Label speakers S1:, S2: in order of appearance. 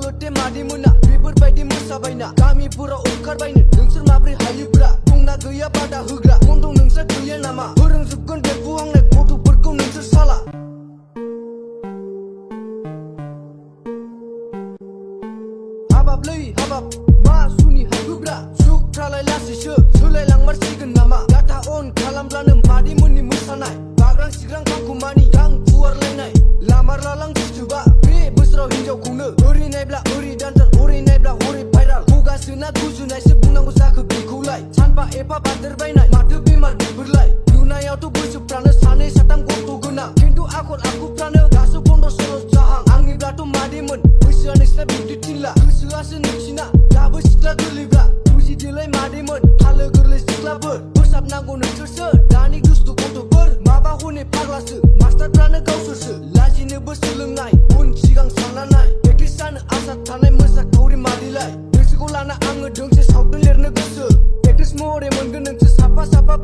S1: सलते मादिमोना बेफोरबायदि मोसाबायना गामिफोराव ओंखारबायनो नोंसोर माब्रै हायोब्रा दंना गैया बादा होग्रा गन्थं नोंसोर गैया नामा फोरोंजोबगोन देरफुहांनाय गथ'फोरखौ नोंसोर साला हाबाबलै हाबाब मा सुनि हाबोब्रा जुगफ्रालाय लासैसो सोलायलांमारसिगोन नामा डाटा अन खालामब्लानो मादिमोननि मोसानाय बाग्रां सिग्रां खांखुमानि गां फुवारलायनाय लामा लालां फिथोबा बे बोसोराव हिनजावखौनो ओरै नायब्ला ओरै दान्जार हरै नायब्ला हरै भाइराल गगासोना गुजुनायसो बुंनांगौ जाखो बेखौलाय सानफा एफा बादेरबायनाय माथो बेमार बेफोरलाय नुनायावथ' बैसोफ्रानो सानै साथाम गथ' गोनां खिन्थु आखल आखुफ्रानो दासो 15-16 जाहां आंनिब्लाथ' मादिमोन बैसोआ नोंसिना बिब्दि थिनला गोसोआसो नोंसिना दाबो सिख्ला गोरलैब्रा बुजिदोलाय मादिमोन थालो गोरलै सिख्लाफोर फोसाबनांगौ नोंसोरसो दानि दुस्थु गथ'फोर माबा हनै फाग्लासो मास्टारफ्रानो गावसोरसो लाजिनोबो सोलोंनाय उन सिगां साननाय प्रेक्टिस जानो आसा थानाय मोसाखावरि मादिलाय नोंसोरखौ लाना आङो दोंसे सावथुन लिरनो गोसो प्रेक्टिस महरै मोनगोन नोंसोर साफा साफा